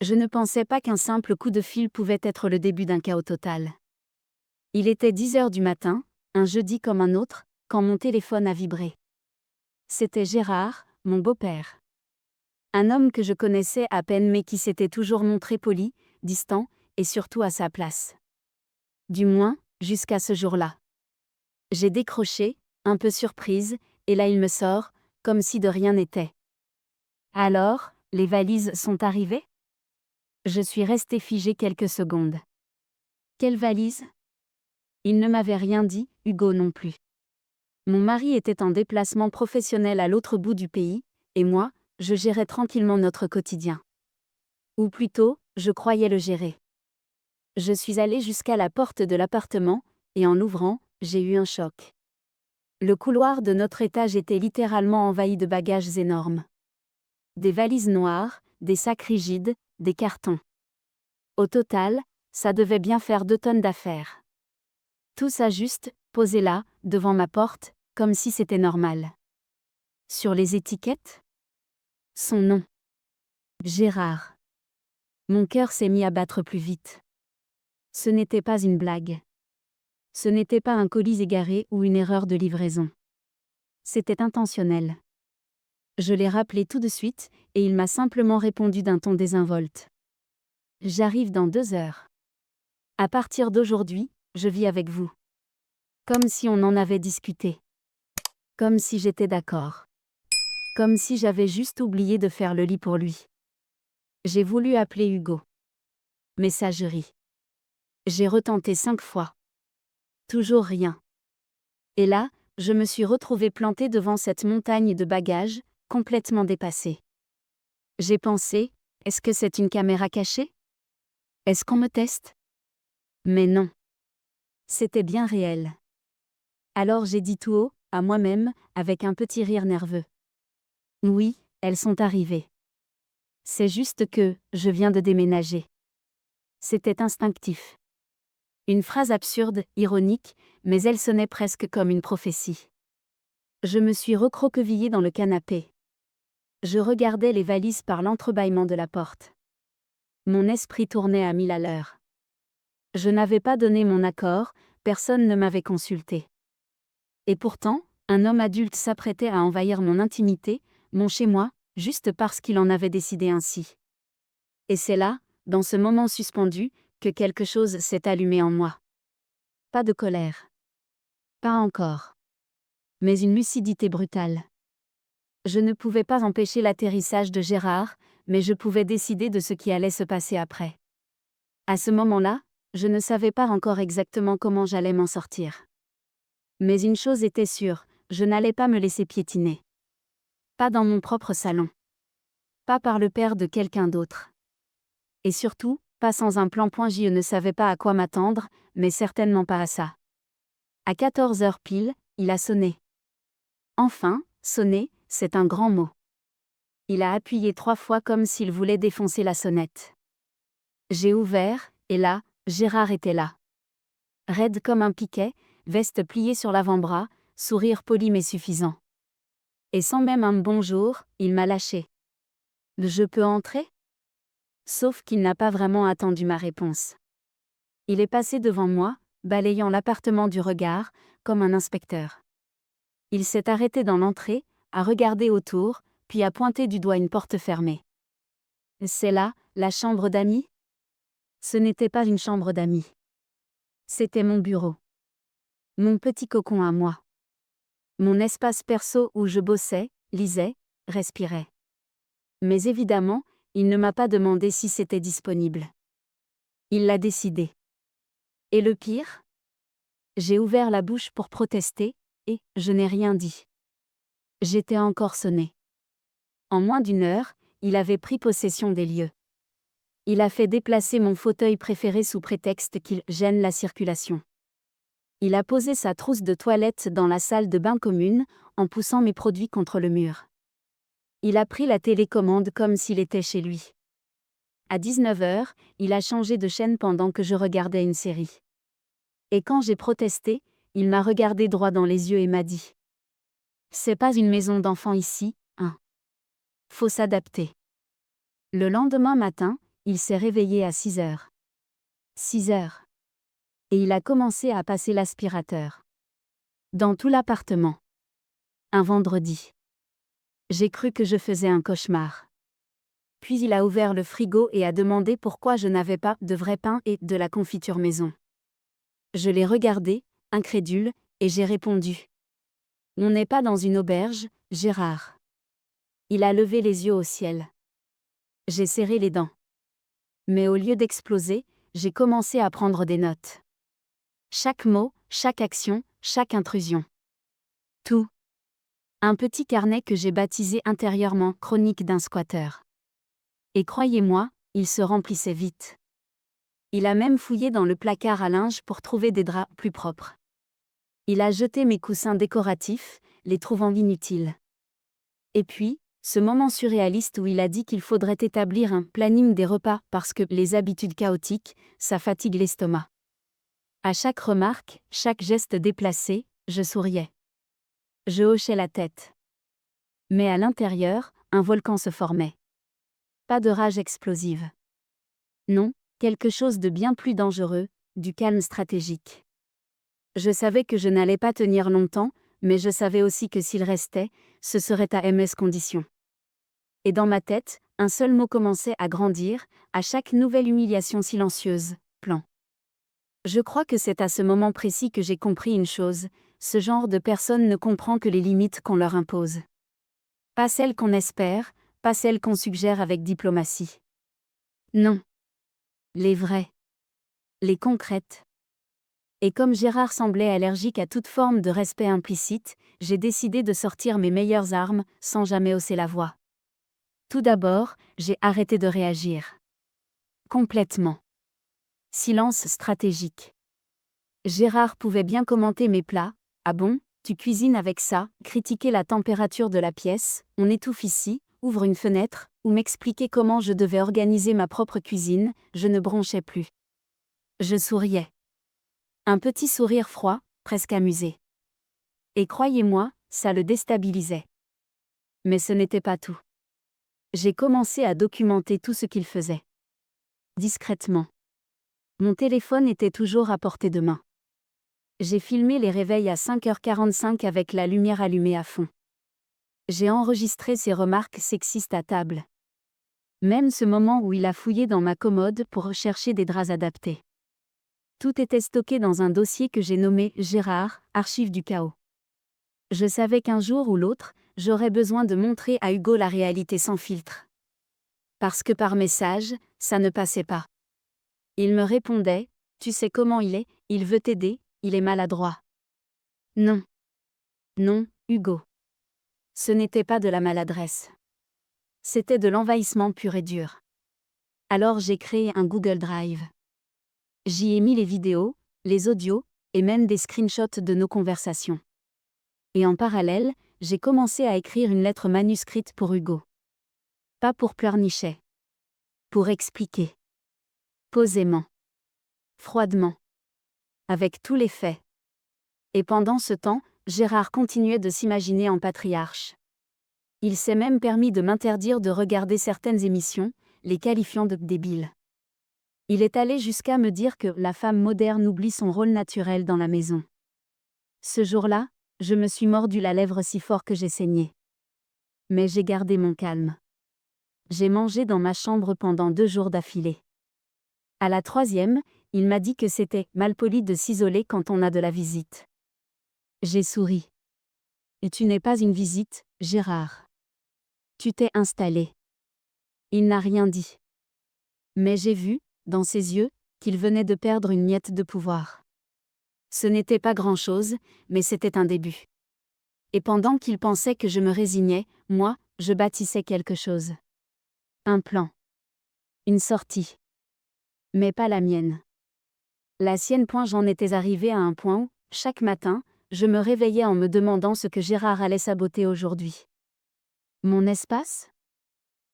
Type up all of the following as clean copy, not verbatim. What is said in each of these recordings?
Je ne pensais pas qu'un simple coup de fil pouvait être le début d'un chaos total. Il était 10 heures du matin, un jeudi comme un autre, quand mon téléphone a vibré. C'était Gérard, mon beau-père. Un homme que je connaissais à peine mais qui s'était toujours montré poli, distant, et surtout à sa place. Du moins, jusqu'à ce jour-là. J'ai décroché, un peu surprise, et là il me sort, comme si de rien n'était. Alors, les valises sont arrivées ? Je suis restée figée quelques secondes. Quelle valise ? Il ne m'avait rien dit, Hugo non plus. Mon mari était en déplacement professionnel à l'autre bout du pays, et moi, je gérais tranquillement notre quotidien. Ou plutôt, je croyais le gérer. Je suis allée jusqu'à la porte de l'appartement, et en l'ouvrant, j'ai eu un choc. Le couloir de notre étage était littéralement envahi de bagages énormes. Des valises noires, des sacs rigides, des cartons. Au total, ça devait bien faire 2 tonnes d'affaires. Tout ça juste, posé là, devant ma porte, comme si c'était normal. Sur les étiquettes ? Son nom. Gérard. Mon cœur s'est mis à battre plus vite. Ce n'était pas une blague. Ce n'était pas un colis égaré ou une erreur de livraison. C'était intentionnel. Je l'ai rappelé tout de suite, et il m'a simplement répondu d'un ton désinvolte. J'arrive dans 2 heures. À partir d'aujourd'hui, je vis avec vous. Comme si on en avait discuté. Comme si j'étais d'accord. Comme si j'avais juste oublié de faire le lit pour lui. J'ai voulu appeler Hugo. Messagerie. J'ai retenté 5 fois. Toujours rien. Et là, je me suis retrouvée plantée devant cette montagne de bagages, complètement dépassée. J'ai pensé, est-ce que c'est une caméra cachée ? Est-ce qu'on me teste ? Mais non. C'était bien réel. Alors j'ai dit tout haut, à moi-même, avec un petit rire nerveux. Oui, elles sont arrivées. C'est juste que, je viens de déménager. C'était instinctif. Une phrase absurde, ironique, mais elle sonnait presque comme une prophétie. Je me suis recroquevillée dans le canapé. Je regardais les valises par l'entrebâillement de la porte. Mon esprit tournait à 1000 à l'heure. Je n'avais pas donné mon accord, personne ne m'avait consulté. Et pourtant, un homme adulte s'apprêtait à envahir mon intimité, mon chez-moi, juste parce qu'il en avait décidé ainsi. Et c'est là, dans ce moment suspendu, que quelque chose s'est allumé en moi. Pas de colère. Pas encore. Mais une lucidité brutale. Je ne pouvais pas empêcher l'atterrissage de Gérard, mais je pouvais décider de ce qui allait se passer après. À ce moment-là, je ne savais pas encore exactement comment j'allais m'en sortir. Mais une chose était sûre, je n'allais pas me laisser piétiner. Pas dans mon propre salon. Pas par le père de quelqu'un d'autre. Et surtout, pas sans un plan. Je ne savais pas à quoi m'attendre, mais certainement pas à ça. À 14 heures pile, il a sonné. Enfin, sonner, c'est un grand mot. Il a appuyé 3 fois comme s'il voulait défoncer la sonnette. J'ai ouvert, et là, Gérard était là. Raide comme un piquet, veste pliée sur l'avant-bras, sourire poli mais suffisant. Et sans même un bonjour, il m'a lâché. Je peux entrer ? Sauf qu'il n'a pas vraiment attendu ma réponse. Il est passé devant moi, balayant l'appartement du regard, comme un inspecteur. Il s'est arrêté dans l'entrée, a regardé autour, puis a pointé du doigt une porte fermée. C'est là, la chambre d'amis ? Ce n'était pas une chambre d'amis. C'était mon bureau. Mon petit cocon à moi. Mon espace perso où je bossais, lisais, respirais. Mais évidemment, il ne m'a pas demandé si c'était disponible. Il l'a décidé. Et le pire ? J'ai ouvert la bouche pour protester, et je n'ai rien dit. J'étais encore sonnée. En moins d'1 heure, il avait pris possession des lieux. Il a fait déplacer mon fauteuil préféré sous prétexte qu'il gêne la circulation. Il a posé sa trousse de toilette dans la salle de bain commune, en poussant mes produits contre le mur. Il a pris la télécommande comme s'il était chez lui. À 19 heures, il a changé de chaîne pendant que je regardais une série. Et quand j'ai protesté, il m'a regardé droit dans les yeux et m'a dit : « C'est pas une maison d'enfants ici, hein. Faut s'adapter. » Le lendemain matin, il s'est réveillé à 6 heures. 6 heures. Et il a commencé à passer l'aspirateur. Dans tout l'appartement. Un vendredi. J'ai cru que je faisais un cauchemar. Puis il a ouvert le frigo et a demandé pourquoi je n'avais pas de vrai pain et de la confiture maison. Je l'ai regardé, incrédule, et j'ai répondu. On n'est pas dans une auberge, Gérard. Il a levé les yeux au ciel. J'ai serré les dents. Mais au lieu d'exploser, j'ai commencé à prendre des notes. Chaque mot, chaque action, chaque intrusion. Tout. Un petit carnet que j'ai baptisé intérieurement Chronique d'un squatteur. Et croyez-moi, il se remplissait vite. Il a même fouillé dans le placard à linge pour trouver des draps plus propres. Il a jeté mes coussins décoratifs, les trouvant inutiles. Et puis, ce moment surréaliste où il a dit qu'il faudrait établir un planning des repas parce que les habitudes chaotiques, ça fatigue l'estomac. À chaque remarque, chaque geste déplacé, je souriais. Je hochais la tête. Mais à l'intérieur, un volcan se formait. Pas de rage explosive. Non, quelque chose de bien plus dangereux, du calme stratégique. Je savais que je n'allais pas tenir longtemps, mais je savais aussi que s'il restait, ce serait à MS conditions. Et dans ma tête, un seul mot commençait à grandir, à chaque nouvelle humiliation silencieuse, plan. Je crois que c'est à ce moment précis que j'ai compris une chose, ce genre de personne ne comprend que les limites qu'on leur impose. Pas celles qu'on espère, pas celles qu'on suggère avec diplomatie. Non. Les vraies. Les concrètes. Et comme Gérard semblait allergique à toute forme de respect implicite, j'ai décidé de sortir mes meilleures armes, sans jamais hausser la voix. Tout d'abord, j'ai arrêté de réagir. Complètement. Silence stratégique. Gérard pouvait bien commenter mes plats. Ah bon, tu cuisines avec ça, critiquer la température de la pièce, on étouffe ici, ouvre une fenêtre, ou m'expliquer comment je devais organiser ma propre cuisine, je ne bronchais plus. Je souriais. Un petit sourire froid, presque amusé. Et croyez-moi, ça le déstabilisait. Mais ce n'était pas tout. J'ai commencé à documenter tout ce qu'il faisait. Discrètement. Mon téléphone était toujours à portée de main. J'ai filmé les réveils à 5h45 avec la lumière allumée à fond. J'ai enregistré ses remarques sexistes à table. Même ce moment où il a fouillé dans ma commode pour rechercher des draps adaptés. Tout était stocké dans un dossier que j'ai nommé Gérard, archives du chaos. Je savais qu'un jour ou l'autre, j'aurais besoin de montrer à Hugo la réalité sans filtre. Parce que par message, ça ne passait pas. Il me répondait, tu sais comment il veut t'aider, il est maladroit. Non. Non, Hugo. Ce n'était pas de la maladresse. C'était de l'envahissement pur et dur. Alors j'ai créé un Google Drive. J'y ai mis les vidéos, les audios, et même des screenshots de nos conversations. Et en parallèle, j'ai commencé à écrire une lettre manuscrite pour Hugo. Pas pour pleurnicher. Pour expliquer. Posément. Froidement. Avec tous les faits. Et pendant ce temps, Gérard continuait de s'imaginer en patriarche. Il s'est même permis de m'interdire de regarder certaines émissions, les qualifiant de débiles. Il est allé jusqu'à me dire que la femme moderne oublie son rôle naturel dans la maison. Ce jour-là, je me suis mordu la lèvre si fort que j'ai saigné. Mais j'ai gardé mon calme. J'ai mangé dans ma chambre pendant 2 jours d'affilée. À la 3e, il m'a dit que c'était malpoli de s'isoler quand on a de la visite. J'ai souri. Et tu n'es pas une visite, Gérard. Tu t'es installé. Il n'a rien dit. Mais j'ai vu, dans ses yeux, qu'il venait de perdre une miette de pouvoir. Ce n'était pas grand-chose, mais c'était un début. Et pendant qu'il pensait que je me résignais, moi, je bâtissais quelque chose. Un plan. Une sortie. Mais pas la mienne. La sienne. J'en étais arrivé à un point où, chaque matin, je me réveillais en me demandant ce que Gérard allait saboter aujourd'hui. Mon espace ?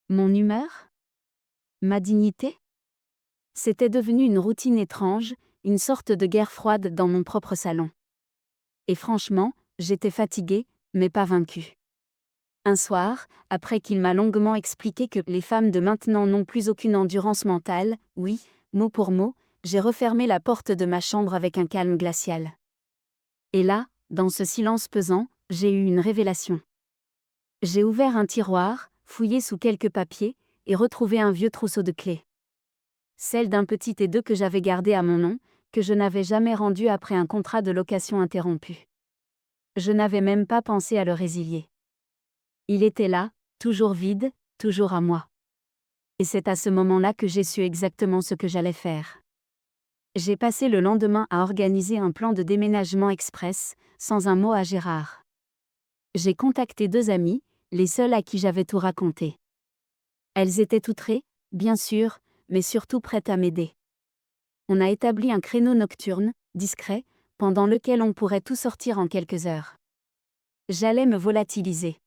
Mon humeur ? Ma dignité ? C'était devenu une routine étrange, une sorte de guerre froide dans mon propre salon. Et franchement, j'étais fatiguée, mais pas vaincue. Un soir, après qu'il m'a longuement expliqué que les femmes de maintenant n'ont plus aucune endurance mentale, oui, mot pour mot, j'ai refermé la porte de ma chambre avec un calme glacial. Et là, dans ce silence pesant, j'ai eu une révélation. J'ai ouvert un tiroir, fouillé sous quelques papiers, et retrouvé un vieux trousseau de clés. Celle d'un petit T2 que j'avais gardé à mon nom, que je n'avais jamais rendu après un contrat de location interrompu. Je n'avais même pas pensé à le résilier. Il était là, toujours vide, toujours à moi. Et c'est à ce moment-là que j'ai su exactement ce que j'allais faire. J'ai passé le lendemain à organiser un plan de déménagement express, sans un mot à Gérard. J'ai contacté 2 amies, les seules à qui j'avais tout raconté. Elles étaient outrées, bien sûr, mais surtout prêtes à m'aider. On a établi un créneau nocturne, discret, pendant lequel on pourrait tout sortir en quelques heures. J'allais me volatiliser.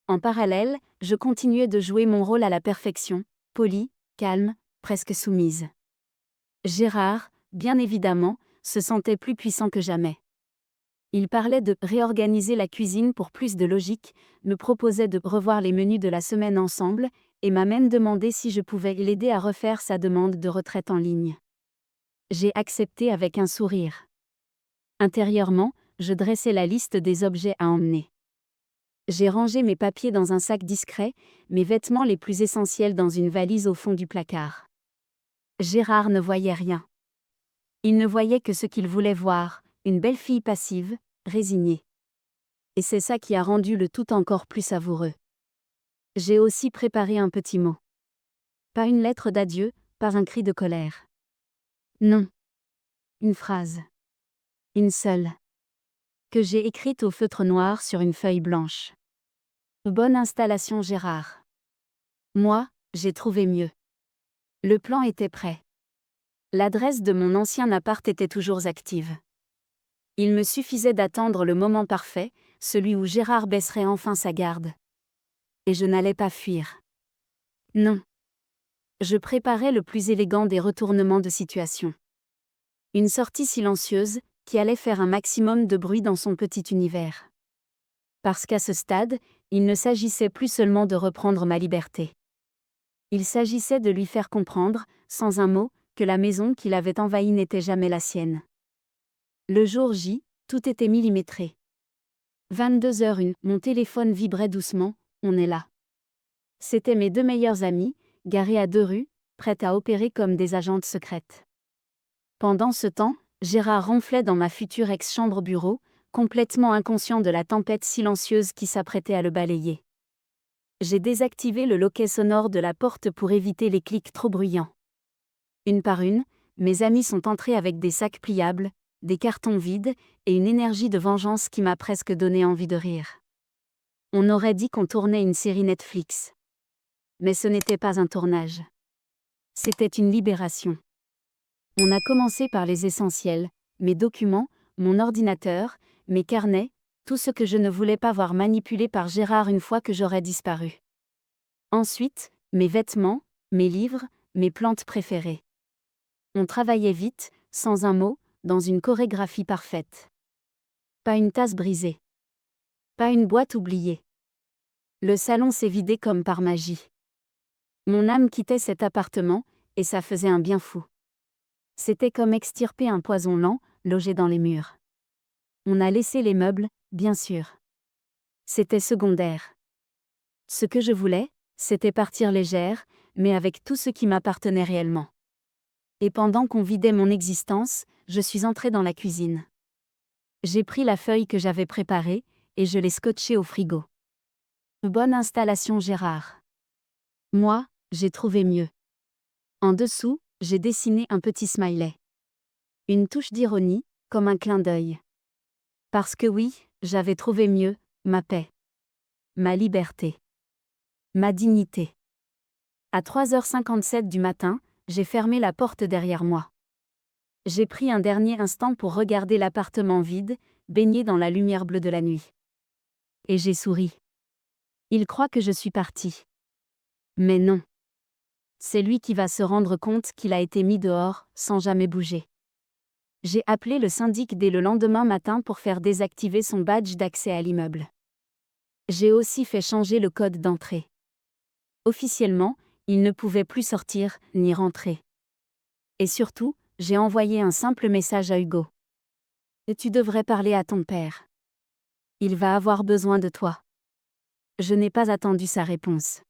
En parallèle, je continuais de jouer mon rôle à la perfection, polie, calme, presque soumise. Gérard, bien évidemment, se sentait plus puissant que jamais. Il parlait de réorganiser la cuisine pour plus de logique, me proposait de revoir les menus de la semaine ensemble, et m'a même demandé si je pouvais l'aider à refaire sa demande de retraite en ligne. J'ai accepté avec un sourire. Intérieurement, je dressais la liste des objets à emmener. J'ai rangé mes papiers dans un sac discret, mes vêtements les plus essentiels dans une valise au fond du placard. Gérard ne voyait rien. Il ne voyait que ce qu'il voulait voir, une belle fille passive, résignée. Et c'est ça qui a rendu le tout encore plus savoureux. J'ai aussi préparé un petit mot. Pas une lettre d'adieu, pas un cri de colère. Non. Une phrase. Une seule. Que j'ai écrite au feutre noir sur une feuille blanche. Bonne installation Gérard. Moi, j'ai trouvé mieux. Le plan était prêt. L'adresse de mon ancien appart était toujours active. Il me suffisait d'attendre le moment parfait, celui où Gérard baisserait enfin sa garde. Et je n'allais pas fuir. Non. Je préparais le plus élégant des retournements de situation. Une sortie silencieuse, qui allait faire un maximum de bruit dans son petit univers. Parce qu'à ce stade, il ne s'agissait plus seulement de reprendre ma liberté. Il s'agissait de lui faire comprendre, sans un mot, que la maison qu'il avait envahie n'était jamais la sienne. Le jour J, tout était millimétré. 22h01, mon téléphone vibrait doucement, on est là. C'étaient mes 2 meilleures amies, garées à 2 rues, prêtes à opérer comme des agentes secrètes. Pendant ce temps, Gérard ronflait dans ma future ex-chambre bureau, complètement inconscient de la tempête silencieuse qui s'apprêtait à le balayer. J'ai désactivé le loquet sonore de la porte pour éviter les clics trop bruyants. Une par une, mes amis sont entrés avec des sacs pliables, des cartons vides, et une énergie de vengeance qui m'a presque donné envie de rire. On aurait dit qu'on tournait une série Netflix. Mais ce n'était pas un tournage. C'était une libération. On a commencé par les essentiels, mes documents, mon ordinateur, mes carnets, tout ce que je ne voulais pas voir manipulé par Gérard une fois que j'aurais disparu. Ensuite, mes vêtements, mes livres, mes plantes préférées. On travaillait vite, sans un mot, dans une chorégraphie parfaite. Pas une tasse brisée. Pas une boîte oubliée. Le salon s'est vidé comme par magie. Mon âme quittait cet appartement, et ça faisait un bien fou. C'était comme extirper un poison lent, logé dans les murs. On a laissé les meubles, bien sûr. C'était secondaire. Ce que je voulais, c'était partir légère, mais avec tout ce qui m'appartenait réellement. Et pendant qu'on vidait mon existence, je suis entrée dans la cuisine. J'ai pris la feuille que j'avais préparée, et je l'ai scotchée au frigo. Bonne installation Gérard. Moi, j'ai trouvé mieux. En dessous, j'ai dessiné un petit smiley. Une touche d'ironie, comme un clin d'œil. Parce que oui, j'avais trouvé mieux, ma paix. Ma liberté. Ma dignité. À 3h57 du matin, j'ai fermé la porte derrière moi. J'ai pris un dernier instant pour regarder l'appartement vide, baigné dans la lumière bleue de la nuit. Et j'ai souri. Il croit que je suis partie. Mais non. C'est lui qui va se rendre compte qu'il a été mis dehors, sans jamais bouger. J'ai appelé le syndic dès le lendemain matin pour faire désactiver son badge d'accès à l'immeuble. J'ai aussi fait changer le code d'entrée. Officiellement, il ne pouvait plus sortir, ni rentrer. Et surtout, j'ai envoyé un simple message à Hugo. Tu devrais parler à ton père. Il va avoir besoin de toi. Je n'ai pas attendu sa réponse.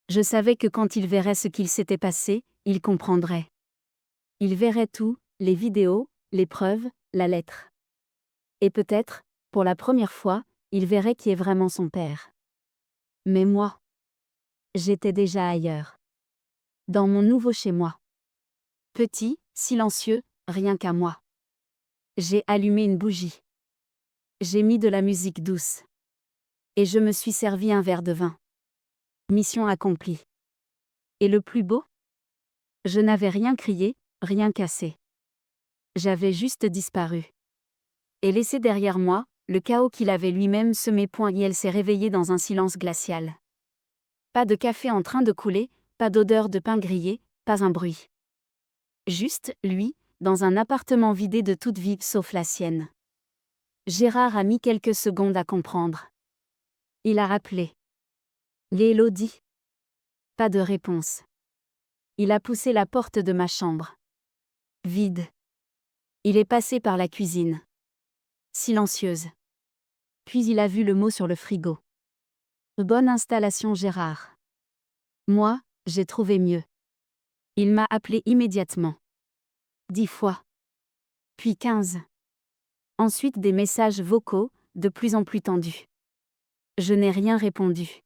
Je savais que quand il verrait ce qu'il s'était passé, il comprendrait. Il verrait tout, les vidéos, les preuves, la lettre. Et peut-être, pour la première fois, il verrait qui est vraiment son père. Mais moi, j'étais déjà ailleurs. Dans mon nouveau chez moi. Petit, silencieux, rien qu'à moi. J'ai allumé une bougie. J'ai mis de la musique douce. Et je me suis servi un verre de vin. Mission accomplie. Et le plus beau? Je n'avais rien crié, rien cassé. J'avais juste disparu. Et laissé derrière moi, le chaos qu'il avait lui-même semé. Et elle s'est réveillée dans un silence glacial. Pas de café en train de couler, pas d'odeur de pain grillé, pas un bruit. Juste, lui, dans un appartement vidé de toute vie sauf la sienne. Gérard a mis quelques secondes à comprendre. Il a rappelé. Élodie. Pas de réponse. Il a poussé la porte de ma chambre. Vide. Il est passé par la cuisine. Silencieuse. Puis il a vu le mot sur le frigo. Bonne installation Gérard. Moi, j'ai trouvé mieux. Il m'a appelé immédiatement. 10 fois. Puis 15. Ensuite des messages vocaux, de plus en plus tendus. Je n'ai rien répondu.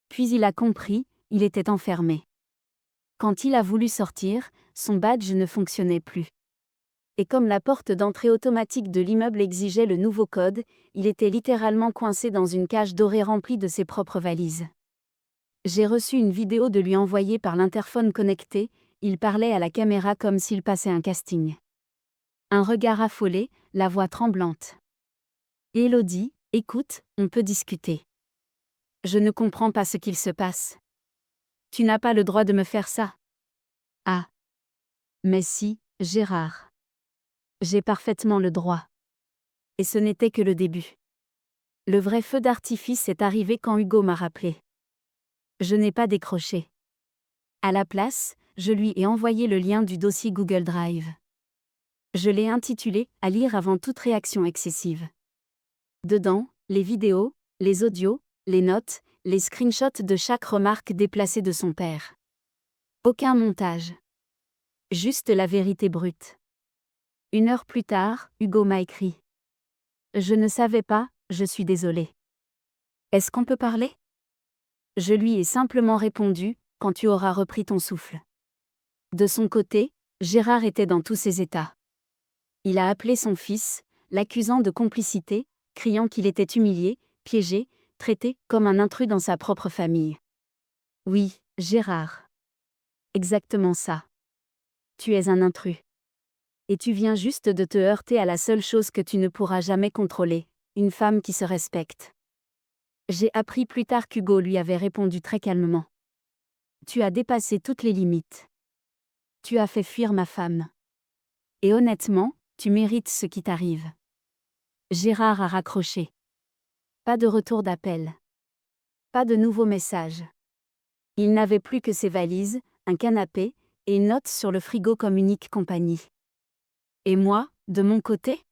Puis il a compris, il était enfermé. Quand il a voulu sortir, son badge ne fonctionnait plus. Et comme la porte d'entrée automatique de l'immeuble exigeait le nouveau code, il était littéralement coincé dans une cage dorée remplie de ses propres valises. J'ai reçu une vidéo de lui envoyée par l'interphone connecté, il parlait à la caméra comme s'il passait un casting. Un regard affolé, la voix tremblante. Élodie, écoute, on peut discuter. Je ne comprends pas ce qu'il se passe. Tu n'as pas le droit de me faire ça. Ah. Mais si, Gérard. J'ai parfaitement le droit. Et ce n'était que le début. Le vrai feu d'artifice est arrivé quand Hugo m'a rappelé. Je n'ai pas décroché. À la place, je lui ai envoyé le lien du dossier Google Drive. Je l'ai intitulé « À lire avant toute réaction excessive ». Dedans, les vidéos, les audios, les notes, les screenshots de chaque remarque déplacée de son père. Aucun montage. Juste la vérité brute. 1 heure plus tard, Hugo m'a écrit. Je ne savais pas, je suis désolé. Est-ce qu'on peut parler? Je lui ai simplement répondu, quand tu auras repris ton souffle. De son côté, Gérard était dans tous ses états. Il a appelé son fils, l'accusant de complicité, criant qu'il était humilié, piégé, traité comme un intrus dans sa propre famille. Oui, Gérard. Exactement ça. Tu es un intrus. Et tu viens juste de te heurter à la seule chose que tu ne pourras jamais contrôler, une femme qui se respecte. J'ai appris plus tard qu'Hugo lui avait répondu très calmement. Tu as dépassé toutes les limites. Tu as fait fuir ma femme. Et honnêtement, tu mérites ce qui t'arrive. Gérard a raccroché. Pas de retour d'appel. Pas de nouveaux messages. Il n'avait plus que ses valises, un canapé, et une note sur le frigo comme unique compagnie. Et moi, de mon côté?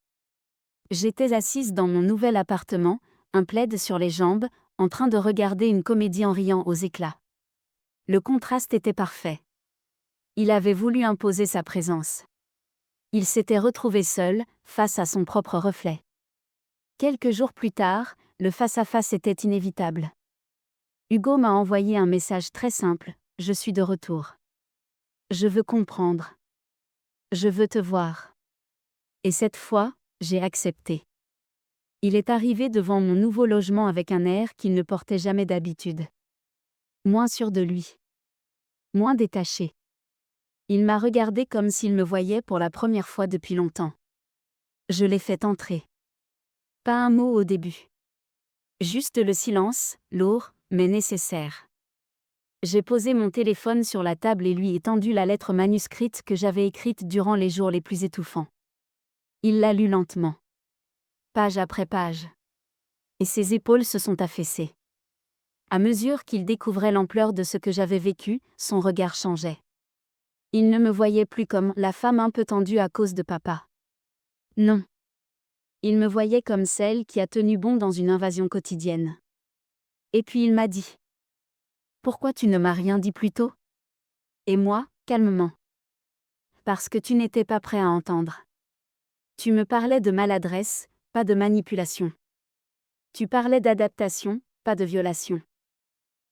J'étais assise dans mon nouvel appartement, un plaid sur les jambes, en train de regarder une comédie en riant aux éclats. Le contraste était parfait. Il avait voulu imposer sa présence. Il s'était retrouvé seul, face à son propre reflet. Quelques jours plus tard, le face-à-face était inévitable. Hugo m'a envoyé un message très simple, « Je suis de retour. Je veux comprendre. Je veux te voir. » Et cette fois, j'ai accepté. Il est arrivé devant mon nouveau logement avec un air qu'il ne portait jamais d'habitude. Moins sûr de lui. Moins détaché. Il m'a regardé comme s'il me voyait pour la première fois depuis longtemps. Je l'ai fait entrer. Pas un mot au début. Juste le silence, lourd, mais nécessaire. J'ai posé mon téléphone sur la table et lui ai tendu la lettre manuscrite que j'avais écrite durant les jours les plus étouffants. Il l'a lue lentement. Page après page. Et ses épaules se sont affaissées. À mesure qu'il découvrait l'ampleur de ce que j'avais vécu, son regard changeait. Il ne me voyait plus comme la femme un peu tendue à cause de papa. Non. Il me voyait comme celle qui a tenu bon dans une invasion quotidienne. Et puis il m'a dit. Pourquoi tu ne m'as rien dit plus tôt ? Et moi, calmement. Parce que tu n'étais pas prêt à entendre. Tu me parlais de maladresse, pas de manipulation. Tu parlais d'adaptation, pas de violation.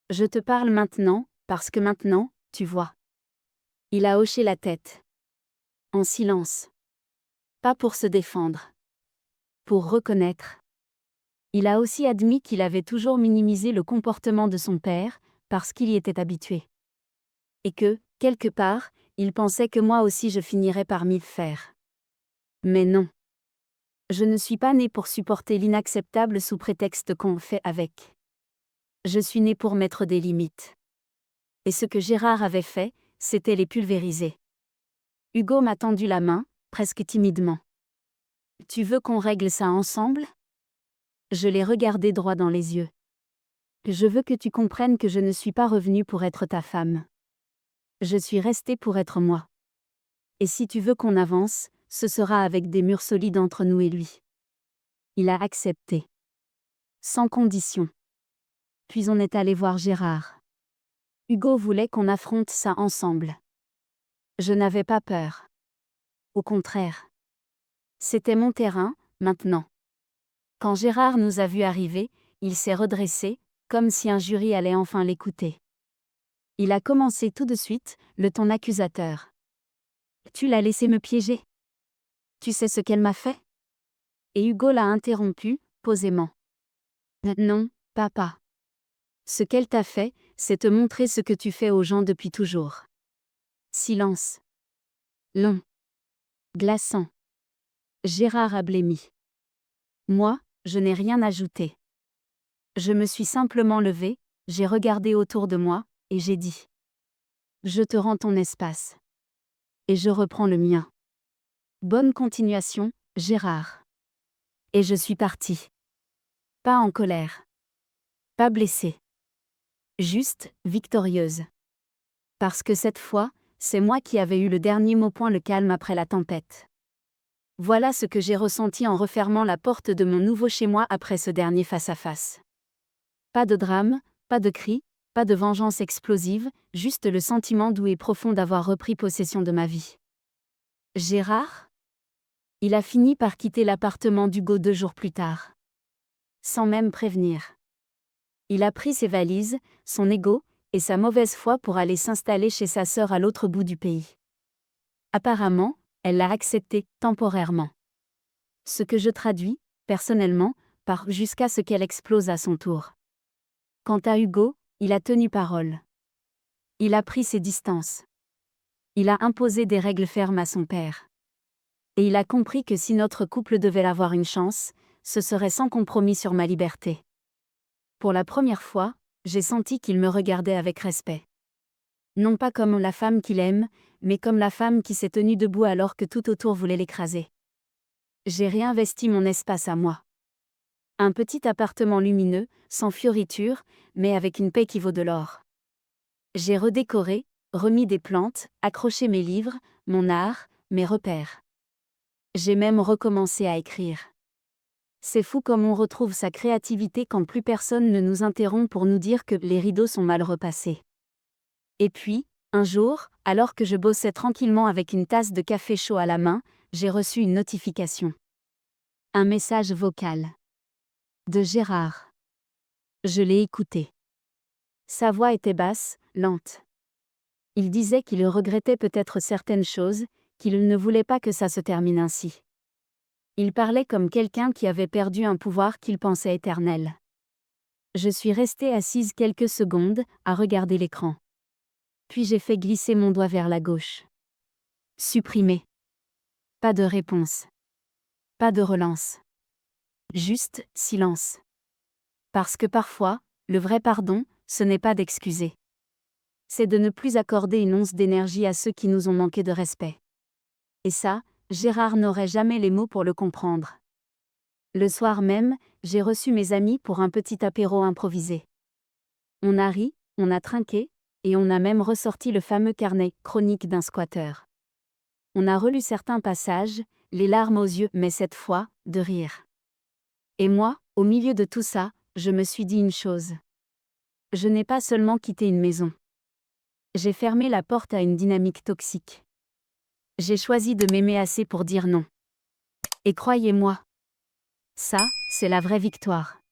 Je te parle maintenant, parce que maintenant, tu vois. Il a hoché la tête. En silence. Pas pour se défendre. Pour reconnaître. Il a aussi admis qu'il avait toujours minimisé le comportement de son père, parce qu'il y était habitué. Et que, quelque part, il pensait que moi aussi je finirais par m'y faire. Mais non. Je ne suis pas née pour supporter l'inacceptable sous prétexte qu'on fait avec. Je suis née pour mettre des limites. Et ce que Gérard avait fait, c'était les pulvériser. Hugo m'a tendu la main, presque timidement. Tu veux qu'on règle ça ensemble ? Je l'ai regardé droit dans les yeux. Je veux que tu comprennes que je ne suis pas revenue pour être ta femme. Je suis restée pour être moi. Et si tu veux qu'on avance, ce sera avec des murs solides entre nous et lui. Il a accepté. Sans condition. Puis on est allé voir Gérard. Hugo voulait qu'on affronte ça ensemble. Je n'avais pas peur. Au contraire. C'était mon terrain, maintenant. Quand Gérard nous a vus arriver, il s'est redressé, comme si un jury allait enfin l'écouter. Il a commencé tout de suite, le ton accusateur. Tu l'as laissé me piéger. Tu sais ce qu'elle m'a fait ? Et Hugo l'a interrompu, posément. Non, papa. Ce qu'elle t'a fait, c'est te montrer ce que tu fais aux gens depuis toujours. Silence. Long. Glaçant. Gérard a blêmi. Moi, je n'ai rien ajouté. Je me suis simplement levée, j'ai regardé autour de moi, et j'ai dit. Je te rends ton espace. Et je reprends le mien. Bonne continuation, Gérard. Et je suis partie. Pas en colère. Pas blessée. Juste, victorieuse. Parce que cette fois, c'est moi qui avais eu le dernier mot. Le calme après la tempête. Voilà ce que j'ai ressenti en refermant la porte de mon nouveau chez-moi après ce dernier face-à-face. Pas de drame, pas de cris, pas de vengeance explosive, juste le sentiment doux et profond d'avoir repris possession de ma vie. Gérard ? Il a fini par quitter l'appartement d'Hugo 2 jours plus tard. Sans même prévenir. Il a pris ses valises, son ego, et sa mauvaise foi pour aller s'installer chez sa sœur à l'autre bout du pays. Apparemment, elle l'a accepté, temporairement. Ce que je traduis, personnellement, par jusqu'à ce qu'elle explose à son tour. Quant à Hugo, il a tenu parole. Il a pris ses distances. Il a imposé des règles fermes à son père. Et il a compris que si notre couple devait avoir une chance, ce serait sans compromis sur ma liberté. Pour la première fois, j'ai senti qu'il me regardait avec respect. Non pas comme la femme qu'il aime, mais comme la femme qui s'est tenue debout alors que tout autour voulait l'écraser. J'ai réinvesti mon espace à moi. Un petit appartement lumineux, sans fioritures, mais avec une paix qui vaut de l'or. J'ai redécoré, remis des plantes, accroché mes livres, mon art, mes repères. J'ai même recommencé à écrire. C'est fou comme on retrouve sa créativité quand plus personne ne nous interrompt pour nous dire que les rideaux sont mal repassés. Et puis, un jour, alors que je bossais tranquillement avec une tasse de café chaud à la main, j'ai reçu une notification. Un message vocal. De Gérard. Je l'ai écouté. Sa voix était basse, lente. Il disait qu'il regrettait peut-être certaines choses, qu'il ne voulait pas que ça se termine ainsi. Il parlait comme quelqu'un qui avait perdu un pouvoir qu'il pensait éternel. Je suis restée assise quelques secondes, à regarder l'écran. Puis j'ai fait glisser mon doigt vers la gauche. Supprimer. Pas de réponse. Pas de relance. Juste silence. Parce que parfois, le vrai pardon, ce n'est pas d'excuser. C'est de ne plus accorder une once d'énergie à ceux qui nous ont manqué de respect. Et ça, Gérard n'aurait jamais les mots pour le comprendre. Le soir même, j'ai reçu mes amis pour un petit apéro improvisé. On a ri, on a trinqué, et on a même ressorti le fameux carnet « Chronique d'un squatteur ». On a relu certains passages, les larmes aux yeux, mais cette fois, de rire. Et moi, au milieu de tout ça, je me suis dit une chose. Je n'ai pas seulement quitté une maison. J'ai fermé la porte à une dynamique toxique. J'ai choisi de m'aimer assez pour dire non. Et croyez-moi, ça, c'est la vraie victoire.